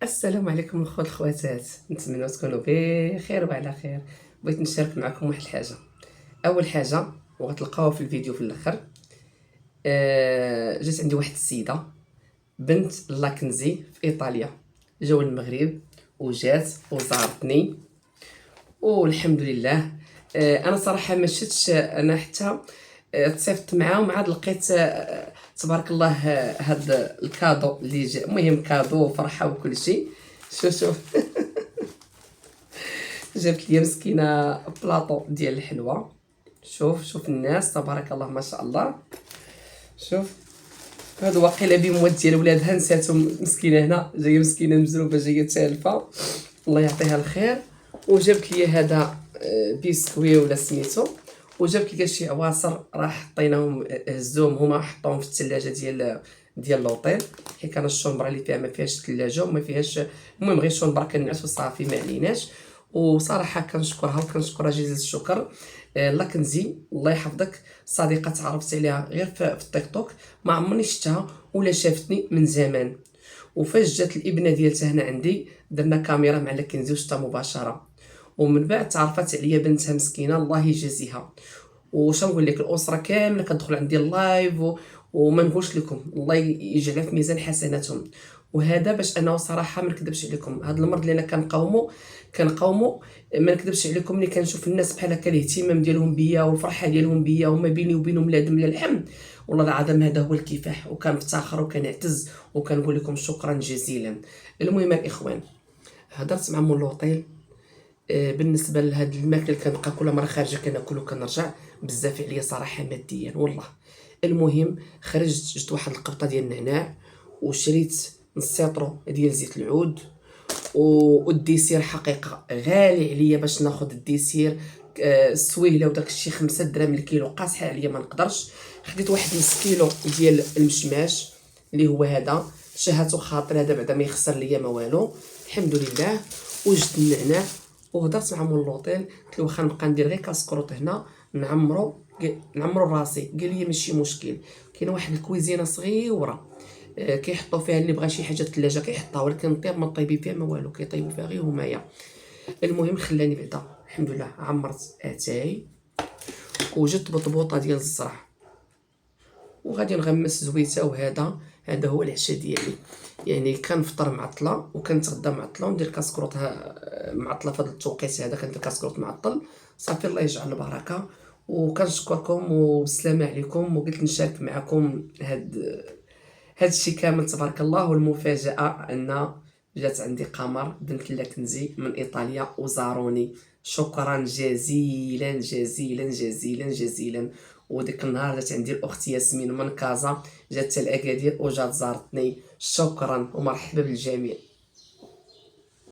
السلام عليكم الخوت الخواتات، نتمنى تكونوا بخير وعلى خير. بغيت نشارك معكم واحد الحاجه. اول حاجه وغتلقاوها في الفيديو في الاخر. جات عندي واحد السيده بنت لاكنزي في ايطاليا، جاو المغرب وجات وزارتني والحمد لله. انا صراحه ما شفتش انا حتى تصيفط معاهم، عاد لقيت تبارك الله هاد الكادو اللي جا، المهم كادو وفرحه وكل شيء. شوف جابت لي مسكينه بلاطو ديال الحلوى. شوف الناس تبارك الله ما شاء الله. شوف هادو واقيلا بموت ديال ولادها نساتهم، مسكينه هنا جايه مسكينه مزروبه جايه تالفه، الله يعطيها الخير. وجابت لي هذا بيسكوي ولا سميتو، وجابت لي شي عواصر راه حطيناهم، هزوهم هما حطوهم في الثلاجه ديال لوطيل، حيت انا الشومبره اللي فيها ما فيهاش ثلاجه وما فيهاش، المهم غير شومبره كنعس وصافي ما عليناش. وصراحه كنشكرها وكنشكرها جزيل الشكر. لا كنزي الله يحفظك، صديقه تعرفت عليها غير في التيك توك، ما عمرني شفتها ولا شافتني من زمان. وفاش جات الابنه ديالتها هنا عندي درنا كاميرا مع لاكنزي وشفتها مباشره، ومن بعد تعرفت عليا بنتها مسكينه الله يجازيها. وش نقول لك، الاسره كامله كتدخل عندي اللايف وما نقولش لكم الله يجعلها في ميزان حسناتهم. وهذا باش انه صراحه ما نكذبش عليكم، هذا المرض اللي انا كنقاومو ما نكذبش عليكم، ملي كنشوف الناس بحال هكا الاهتمام ديالهم بيا والفرحه ديالهم بيا وما بيني وبينهم لا دم لا لحم، والله العظيم هذا هو الكفاح، وكنفتخر وكنعتز وكنقول لكم شكرا جزيلا. المهم الاخوان، هضرت مع مول لوطيل. بالنسبه لهاد الماكله اللي كنبقى كل مره خارجه كناكل وكنرجع، بزاف عليا صراحه ماديا والله. المهم خرجت جبت واحد القبطه ديال النعناع، وشريت نص لتر ديال زيت العود، والديسير حقيقه غالي عليا باش ناخذ الديسير. السويله وداك الشيء 5 دراهم الكيلو، قاصحه عليا ما نقدرش. خديت واحد نص كيلو ديال المشماش اللي هو هذا، شهاته خاطر هذا بعدا ما يخسر ليا ما والو الحمد لله. وجدت النعناع وهضرت مع مول لوطيل، قلت له واخا نبقى ندير غير كاسكروط هنا نعمرو راسي، قال لي ماشي مشكل، كاينه واحد الكويزينه صغيره كيحطوا فيها اللي بغى شي حاجه الثلاجه كيحطها، ولكن الطيب ما طيبي فيها ما والو، كيطيبوا فيها غير همايا. المهم خلاني بعدا الحمد لله عمرت اتاي، وجدت بطبوطه ديال الزرع وغادي نغمس زويته. هذا هو العشاء ديالي، يعني كنفطر معطله وكنتغدى معطله وندير كاسكروط معطله في هذا التوقيت هذا، كندير كاسكروط معطل صافي. الله يجعل البركه، وكنشكركم وبسلامه عليكم، وقلت نشارك معكم هاد الشيء كامل تبارك الله. والمفاجاه ان جات عندي قمر بنت لاكنزي من ايطاليا وزاروني، شكرا جزيلا جزيلا جزيلا جزيلا. وديك النهار جات عندي الاخت ياسمين من كازا، جات حتى لاكادير وجات زارتني، شكرا ومرحبا بالجميع.